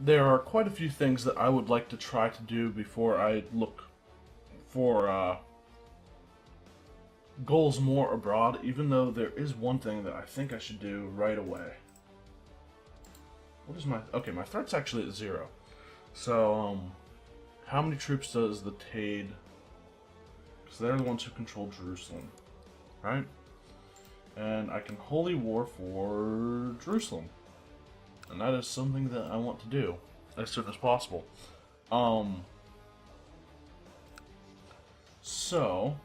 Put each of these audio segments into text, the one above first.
there are quite a few things that I would like to try to do before I look for goals more abroad, even though there is one thing that I think I should do right away. What is my... Okay, my threat's actually at 0. So, how many troops does the Jade... Because they're the ones who control Jerusalem, right? And I can holy war for Jerusalem. And that is something that I want to do as soon as possible. So...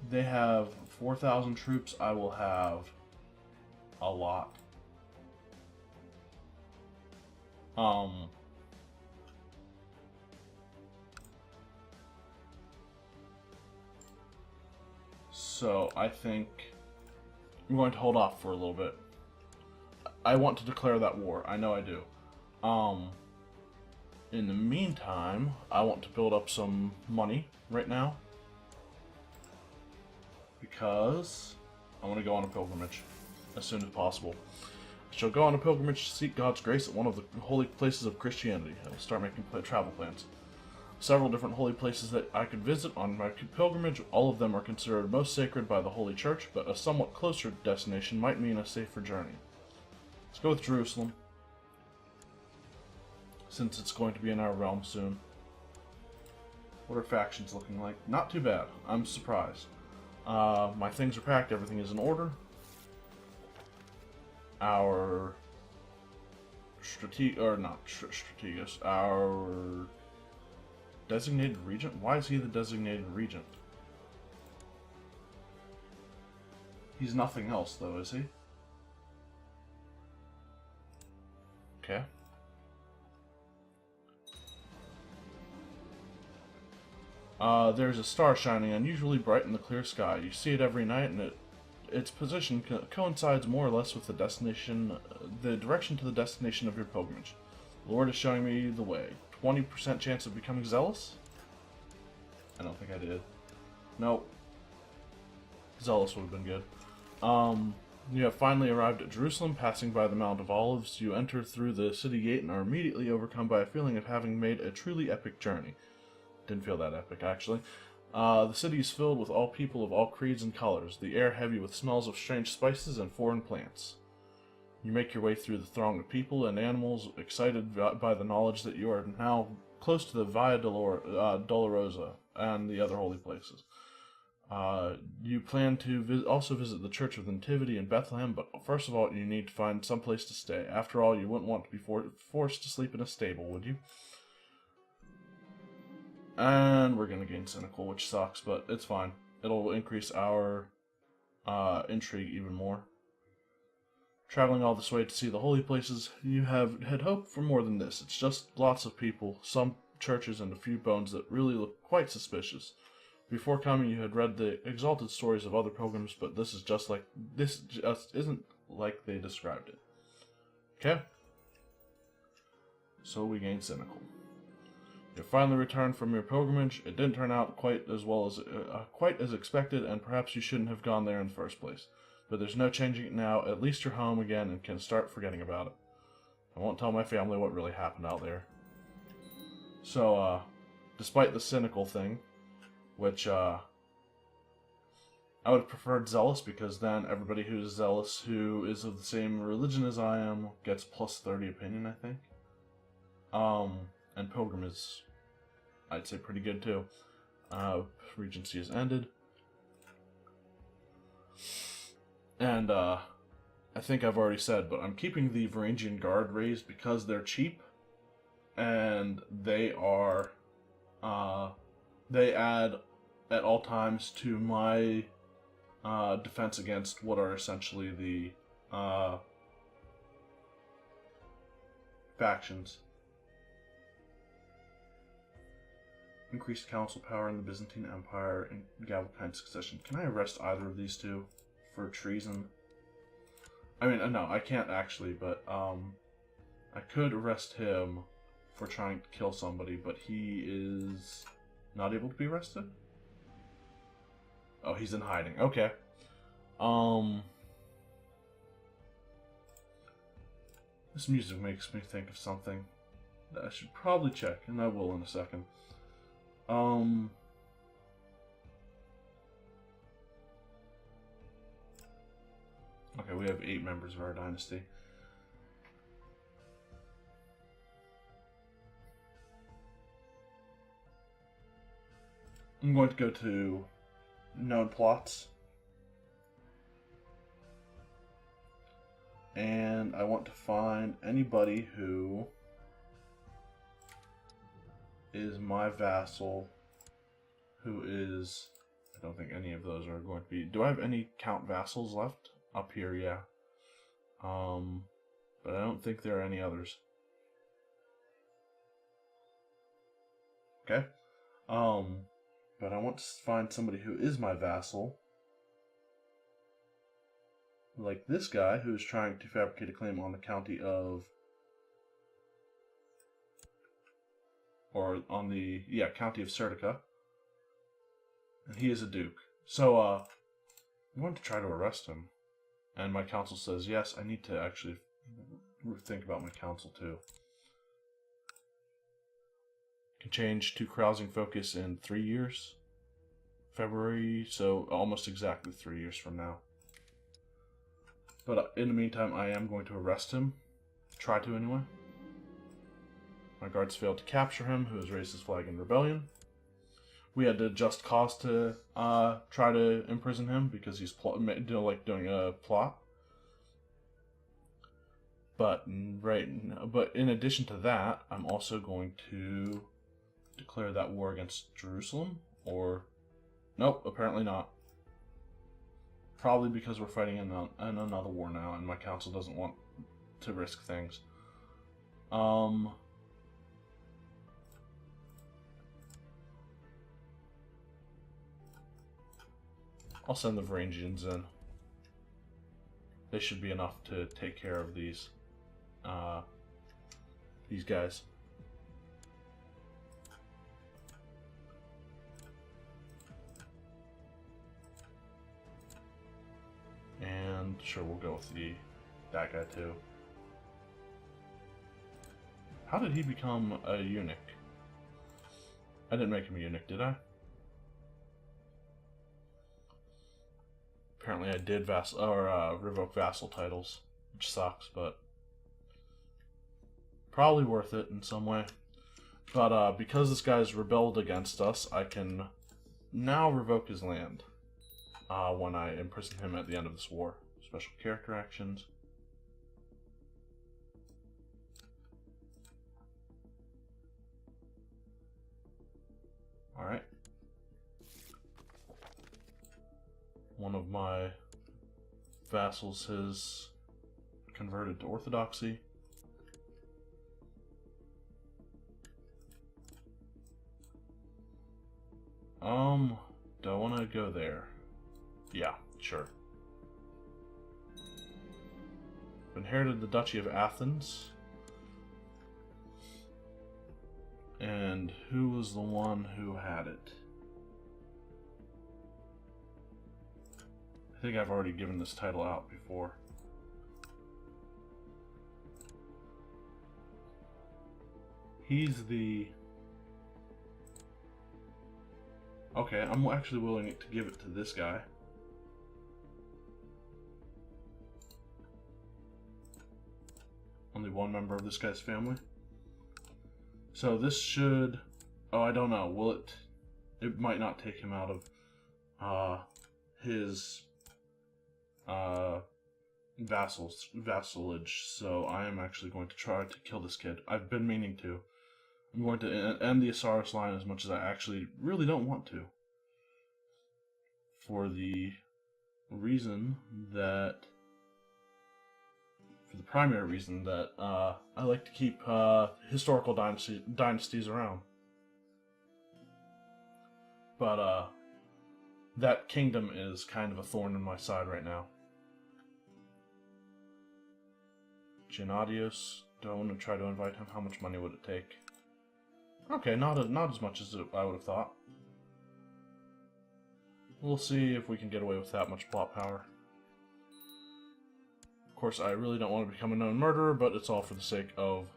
They have 4,000 troops. I will have a lot. So I think I'm going to hold off for a little bit. I want to declare that war. I know I do. In the meantime, I want to build up some money right now, because I want to go on a pilgrimage as soon as possible. I shall go on a pilgrimage to seek God's grace at one of the holy places of Christianity. I will start making travel plans. Several different holy places that I could visit on my pilgrimage. All of them are considered most sacred by the Holy Church, but a somewhat closer destination might mean a safer journey. Let's go with Jerusalem, since it's going to be in our realm soon. What are factions looking like? Not too bad. I'm surprised. My things are packed, everything is in order. Our our designated regent? Why is he the designated regent? He's nothing else though, is he? Okay. There's a star shining unusually bright in the clear sky. You see it every night, and its position coincides more or less with the direction to the destination of your pilgrimage. The Lord is showing me the way. 20% chance of becoming zealous? I don't think I did. Nope. Zealous would have been good. You have finally arrived at Jerusalem, passing by the Mount of Olives. You enter through the city gate and are immediately overcome by a feeling of having made a truly epic journey. Didn't feel that epic, actually. The city is filled with all people of all creeds and colors, the air heavy with smells of strange spices and foreign plants. You make your way through the throng of people and animals, excited by the knowledge that you are now close to the Via Dolorosa and the other holy places. You plan to also visit the Church of the Nativity in Bethlehem, but first of all, you need to find some place to stay. After all, you wouldn't want to be forced to sleep in a stable, would you? And we're going to gain Cynical, which sucks, but it's fine. It'll increase our intrigue even more. Traveling all this way to see the holy places, you had hoped for more than this. It's just lots of people, some churches, and a few bones that really look quite suspicious. Before coming, you had read the exalted stories of other pilgrims, but this just isn't like they described it. Okay? So we gain Cynical. You finally returned from your pilgrimage. It didn't turn out quite as expected, and perhaps you shouldn't have gone there in the first place. But there's no changing it now. At least you're home again and can start forgetting about it. I won't tell my family what really happened out there. So, despite the cynical thing, which I would have preferred zealous, because then everybody who's zealous who is of the same religion as I am gets plus 30 opinion, I think. And pilgrim is, I'd say, pretty good too. Regency has ended. And, I think I've already said, but I'm keeping the Varangian Guard raised because they're cheap. And they are, they add at all times to my, defense against what are essentially the, factions. Increased council power in the Byzantine Empire and Galvatine succession. Can I arrest either of these two for treason? I mean, no, I can't actually, but I could arrest him for trying to kill somebody, but he is not able to be arrested? Oh, he's in hiding. Okay. This music makes me think of something that I should probably check, and I will in a second. Okay, we have 8 members of our dynasty. I'm going to go to known plots. And I want to find anybody who is my vassal, who is... I don't think any of those are going to be... Do I have any count vassals left? Up here, yeah. But I don't think there are any others. Okay. But I want to find somebody who is my vassal. Like this guy, who is trying to fabricate a claim on the county of... Or on the, yeah, county of Serdica. And he is a duke. So, I'm going to try to arrest him. And my council says, yes, I need to actually think about my council too. Can change to carousing focus in 3 years. February, so almost exactly 3 years from now. But in the meantime, I am going to arrest him. Try to, anyway. My guards failed to capture him, who has raised his flag in rebellion. We had to just cause to try to imprison him because he's doing a plot. But in addition to that, I'm also going to declare that war against Jerusalem. Or nope, apparently not. Probably because we're fighting in another war now, and my council doesn't want to risk things. I'll send the Varangians in. They should be enough to take care of these guys. And sure, we'll go with that guy too. How did he become a eunuch? I didn't make him a eunuch, did I? Apparently I did revoke vassal titles, which sucks, but probably worth it in some way. But because this guy's rebelled against us, I can now revoke his land when I imprison him at the end of this war. Special character actions. Alright. One of my vassals has converted to Orthodoxy. Do I want to go there? Yeah, sure. Inherited the Duchy of Athens. And who was the one who had it? I think I've already given this title out before. He's the... Okay, I'm actually willing to give it to this guy. Only one member of this guy's family. So this should... Oh, I don't know. Will it... It might not take him out of his vassalage. So I am actually going to try to kill this kid. I've been meaning to. I'm going to end the Osiris line as much as I actually really don't want to. For the reason that... For the primary reason that I like to keep historical dynasties around. But that kingdom is kind of a thorn in my side right now. Gennadios, do I want to try to invite him? How much money would it take? Okay, not as much as I would have thought. We'll see if we can get away with that much plot power. course, I really don't want to become a known murderer, but it's all for the sake of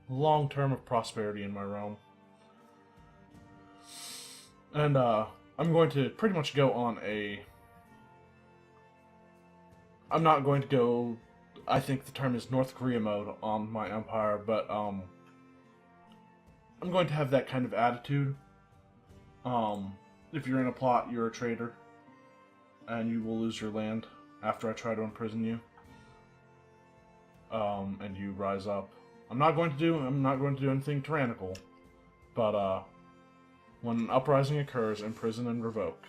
long term of prosperity in my realm. And I'm going to pretty much go on a... I'm not going to go... I think the term is North Korea mode on my empire, but I'm going to have that kind of attitude. If you're in a plot, you're a traitor, and you will lose your land after I try to imprison you. And you rise up. I'm not going to do anything tyrannical, but when an uprising occurs, imprison and revoke.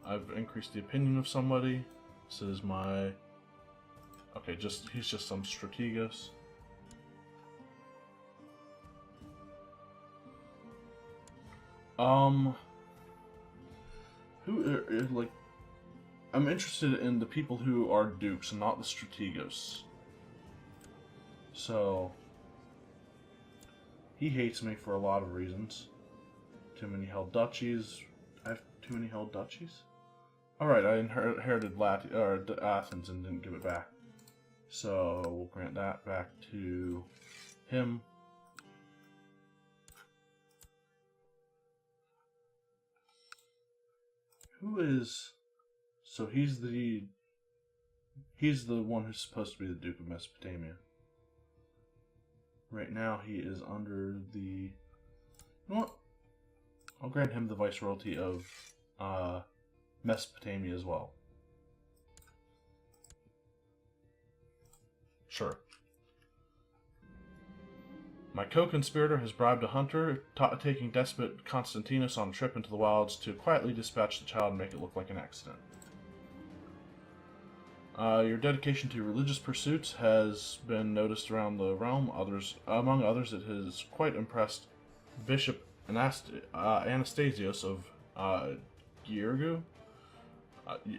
I've increased the opinion of somebody. This is my... Okay, he's just some strategos. Like, I'm interested in the people who are dukes, not the strategos. So, he hates me for a lot of reasons. Too many held duchies. I have too many held duchies? Alright, I inherited Athens and didn't give it back. So, we'll grant that back to him. Who is... So he's the one who's supposed to be the Duke of Mesopotamia. Right now he is under the... You know what? I'll grant him the viceroyalty of Mesopotamia as well. Sure. My co-conspirator has bribed a hunter, taking despot Constantinus on a trip into the wilds to quietly dispatch the child and make it look like an accident. Your dedication to religious pursuits has been noticed around the realm. Among others, it has quite impressed Bishop Anastasios of Georgiou.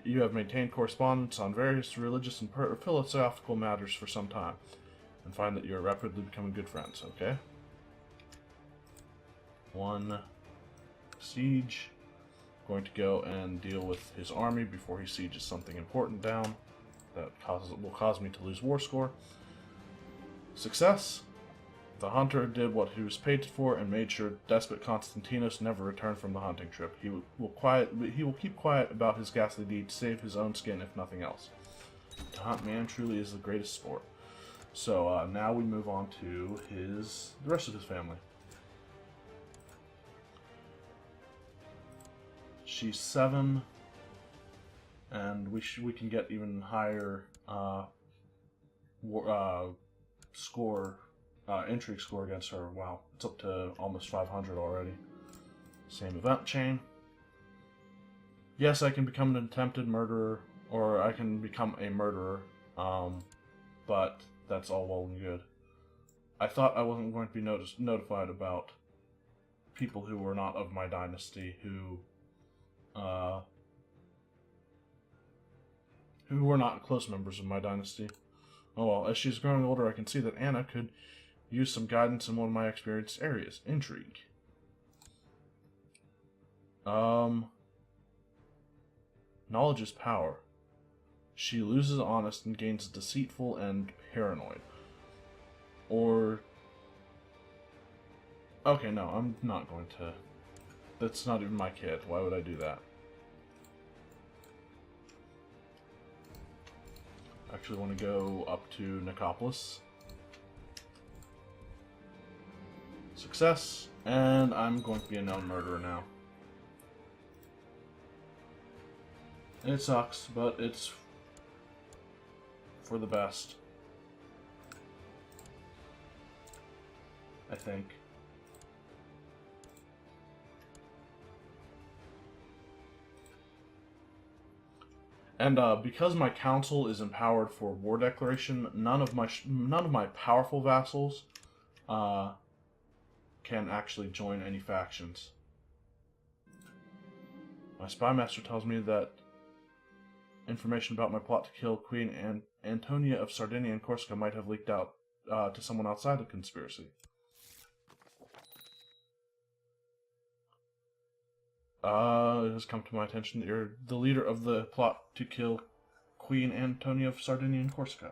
You have maintained correspondence on various religious and philosophical matters for some time, and find that you are rapidly becoming good friends, okay? 1 siege. Going to go and deal with his army before he sieges something important down that will cause me to lose war score. Success. The hunter did what he was paid for and made sure despot Constantinus never returned from the hunting trip. He will keep quiet about his ghastly deed to save his own skin, if nothing else. To hunt man truly is the greatest sport. So now we move on to the rest of his family. She's 7, and we can get even higher intrigue score against her. Wow, it's up to almost 500 already. Same event chain. Yes, I can become an attempted murderer, or I can become a murderer, but that's all well and good. I thought I wasn't going to be notified about people who were not of my dynasty, who were not close members of my dynasty. Oh well, as she's growing older, I can see that Anna could use some guidance in one of my experienced areas. Intrigue. Knowledge is power. She loses honest and gains deceitful and paranoid. Or... Okay, no, I'm not going to... That's not even my kid. Why would I do that? I actually want to go up to Nicopolis. Success. And I'm going to be a known murderer now. It sucks, but it's for the best. I think. And because my council is empowered for war declaration, none of my powerful vassals can actually join any factions. My spy master tells me that Information about my plot to kill Queen Antonia of Sardinia and Corsica might have leaked out to someone outside the conspiracy. It has come to my attention that you're the leader of the plot to kill Queen Antonia of Sardinia and Corsica.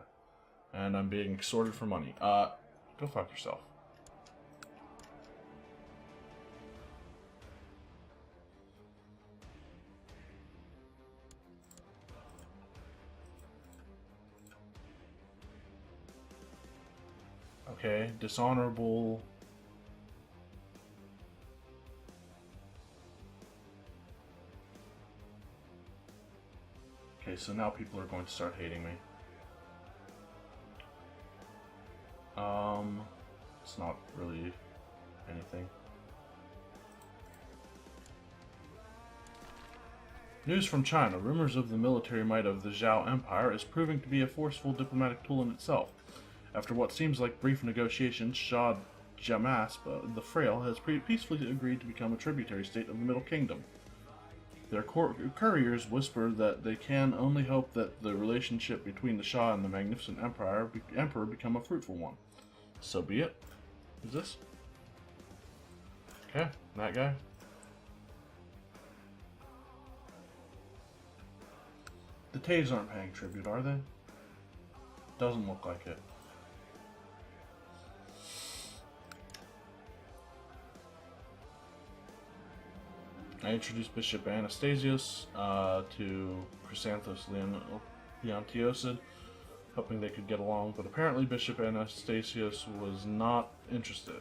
And I'm being extorted for money. Go fuck yourself. Okay, dishonorable. Okay, so now people are going to start hating me. It's not really anything. News from China. Rumors of the military might of the Zhao Empire is proving to be a forceful diplomatic tool in itself. After what seems like brief negotiations, Shah Jamasp, the Frail, has peacefully agreed to become a tributary state of the Middle Kingdom. Their couriers whisper that they can only hope that the relationship between the Shah and the magnificent emperor become a fruitful one. So be it. Who's this? Okay, that guy. The Taves aren't paying tribute, are they? Doesn't look like it. I introduced Bishop Anastasios to Chrysanthus Leontiosid, hoping they could get along, but apparently Bishop Anastasios was not interested.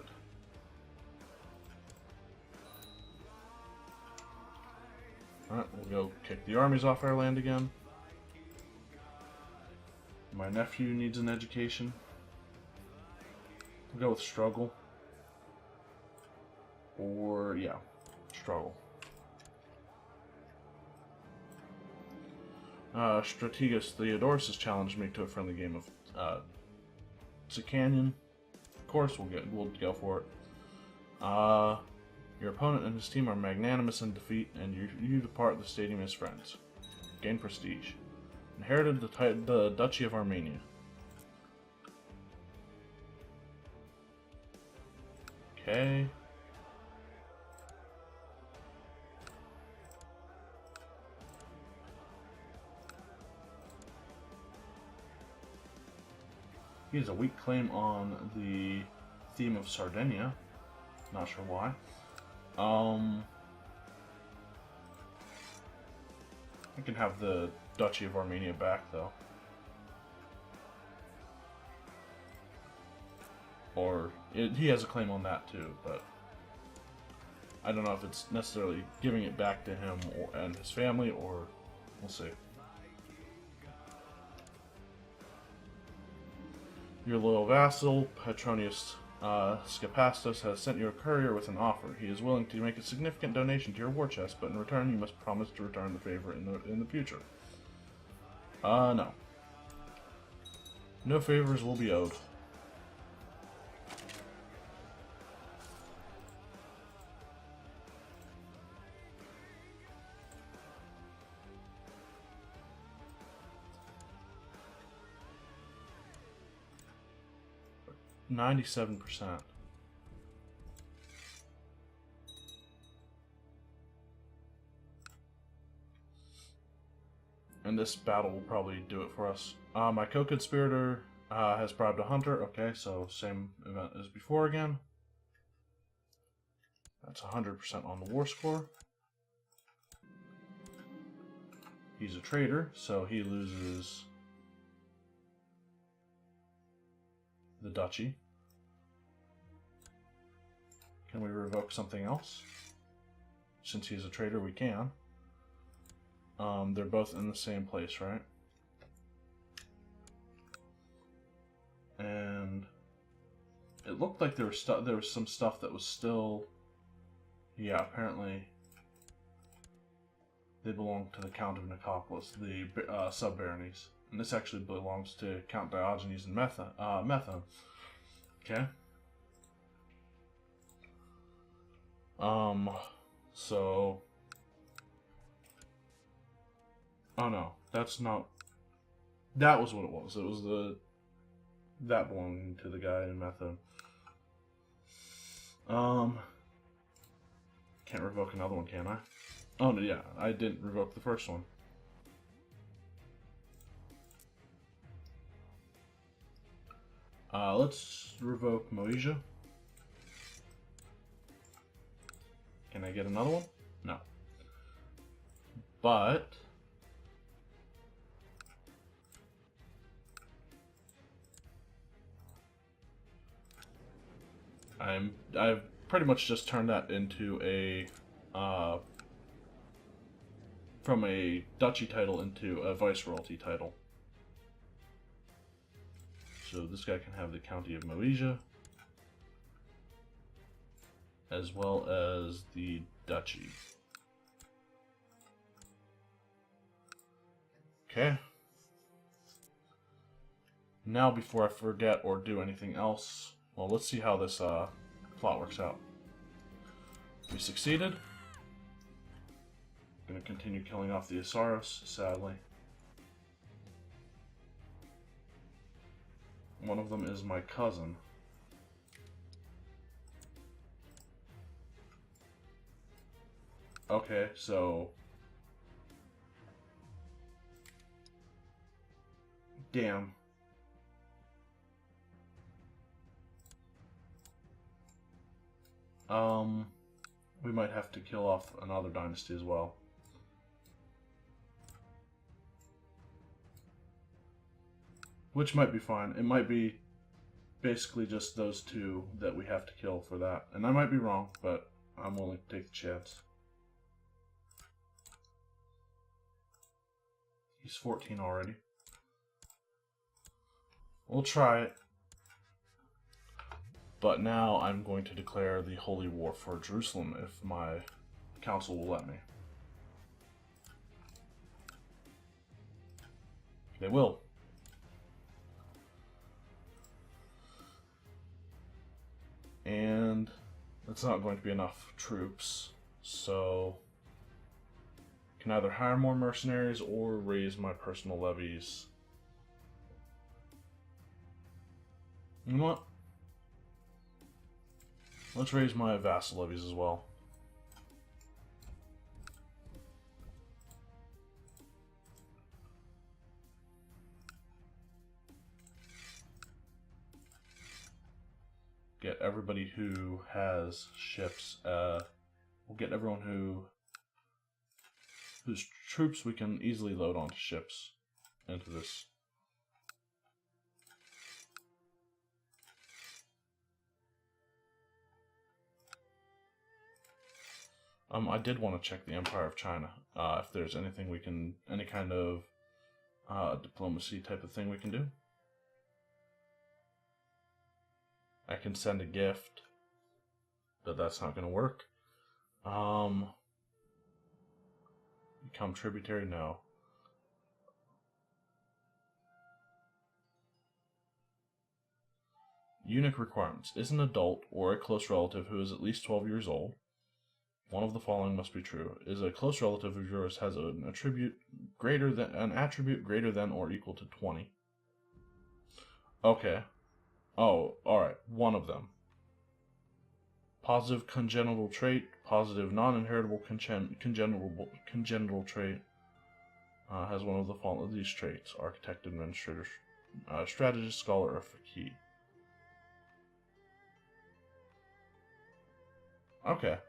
Alright, we'll go kick the armies off our land again. My nephew needs an education. We'll go with struggle. Or, yeah, struggle. Strategos Theodorus has challenged me to a friendly game of Sicanian. Of course, we'll go for it. Your opponent and his team are magnanimous in defeat, and you depart the stadium as friends. Gain prestige. Inherited the Duchy of Armenia. Okay. He has a weak claim on the theme of Sardinia. Not sure why. I can have the Duchy of Armenia back, though. Or, he has a claim on that, too, but I don't know if it's necessarily giving it back to him and his family, or we'll see. Your loyal vassal, Petronius Scapastos, has sent you a courier with an offer. He is willing to make a significant donation to your war chest, but in return you must promise to return the favor in the future. No. No favors will be owed. $97%. And this battle will probably do it for us. My co-conspirator has bribed a hunter. Okay, so same event as before again. That's 100% on the war score. He's a traitor, so he loses the duchy. Can we revoke something else? Since he's a traitor, we can. They're both in the same place, right? And it looked like there was some stuff that was still. Yeah, apparently they belong to the Count of Nicopolis, the sub-baronies. And this actually belongs to Count Diogenes and Methone. Okay. So Oh no, that's not. That was what it was. It was that belonging to the guy in method. Can't revoke another one, can I? Oh no, yeah, I didn't revoke the first one. Let's revoke Moesia. Can I get another one? No. But I've pretty much just turned that into a from a duchy title into a viceroyalty title. So this guy can have the county of Moesia, as well as the duchy. Okay. Now, before I forget or do anything else, well, let's see how this plot works out. We succeeded. I'm going to continue killing off the Asaros, sadly. One of them is my cousin. Okay, so... Damn. We might have to kill off another dynasty as well. Which might be fine. It might be basically just those two that we have to kill for that. And I might be wrong, but I'm willing to take the chance. He's 14 already. We'll try it. But now I'm going to declare the holy war for Jerusalem if my council will let me. They will. And that's not going to be enough troops, so I can either hire more mercenaries or raise my personal levies. You know what? Let's raise my vassal levies as well. Get everybody who has ships. We'll get everyone whose troops we can easily load onto ships into this. I did want to check the Empire of China, if there's anything we can, any kind of diplomacy type of thing we can do. I can send a gift, but that's not going to work. Become tributary? No. Eunuch requirements. Is an adult or a close relative who is at least 12 years old. One of the following must be true. Is a close relative of yours has an attribute greater than or equal to 20. Okay. Oh, alright. One of them. Positive congenital trait. Positive non-inheritable congenital trait. Has one of the following these traits. Architect, administrator, strategist, scholar, or faqih. Okay.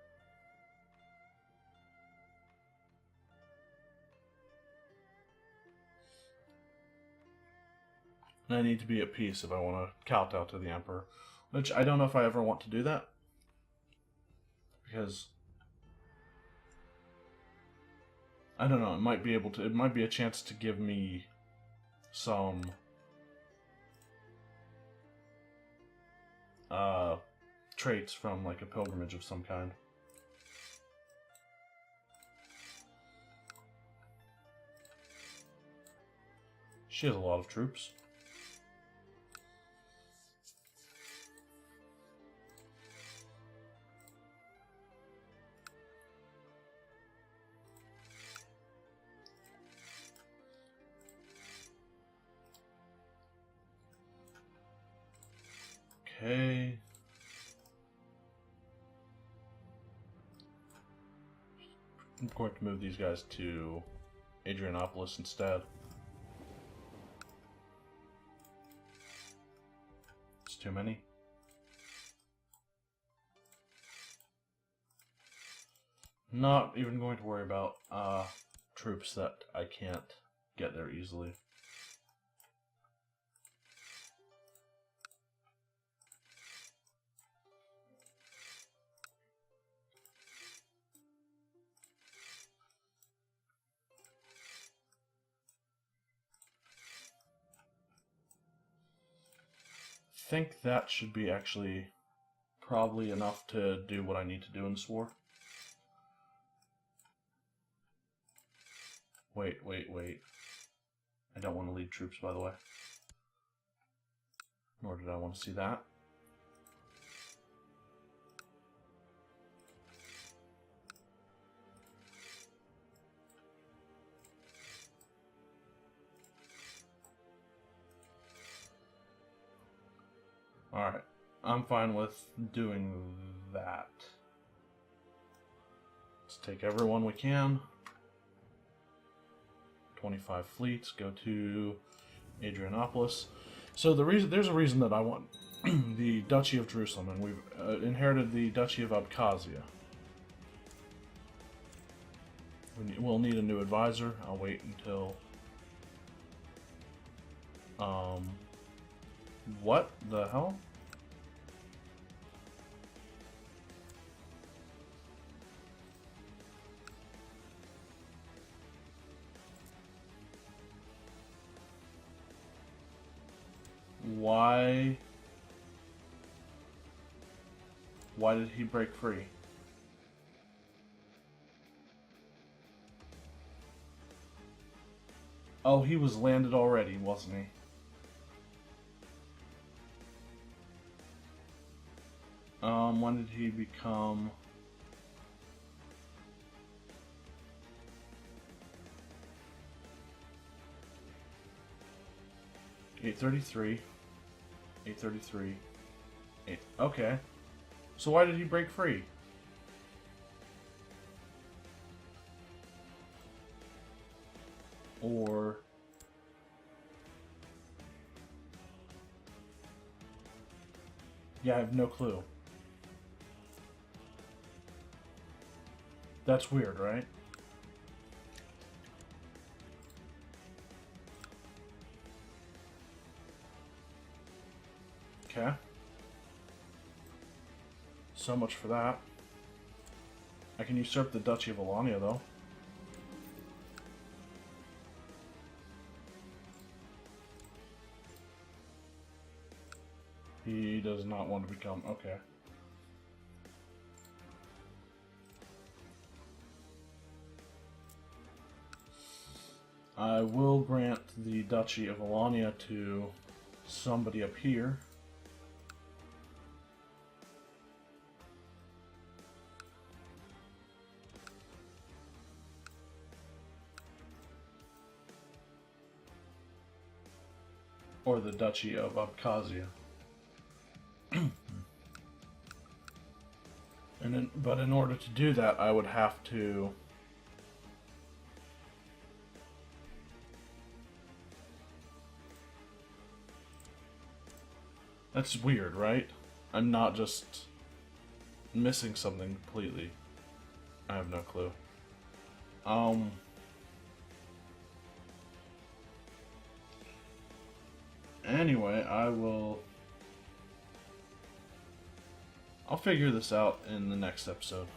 And I need to be at peace if I want to kowtow to the Emperor. Which, I don't know if I ever want to do that. Because... I don't know, it might be a chance to give me some... traits from, like, a pilgrimage of some kind. She has a lot of troops. Okay. I'm going to move these guys to Adrianopolis instead. It's too many. Not even going to worry about troops that I can't get there easily. I think that should be actually probably enough to do what I need to do in this war. Wait. I don't want to lead troops, by the way. Nor did I want to see that. Alright, I'm fine with doing that. Let's take everyone we can. 25 fleets, go to Adrianopolis. So there's a reason that I want the Duchy of Jerusalem, and we've inherited the Duchy of Abkhazia. We'll need a new advisor. I'll wait until... What the hell? Why did he break free? Oh, he was landed already, wasn't he? When did he become... $833. Okay. So why did he break free? Or... Yeah, I have no clue. That's weird, right? Okay. So much for that. I can usurp the Duchy of Alania, though. He does not want to become... Okay. I will grant the Duchy of Alania to somebody up here. Or the Duchy of Abkhazia. But in order to do that, I would have to... That's weird, right? I'm not just missing something completely. I have no clue. Anyway, I'll figure this out in the next episode.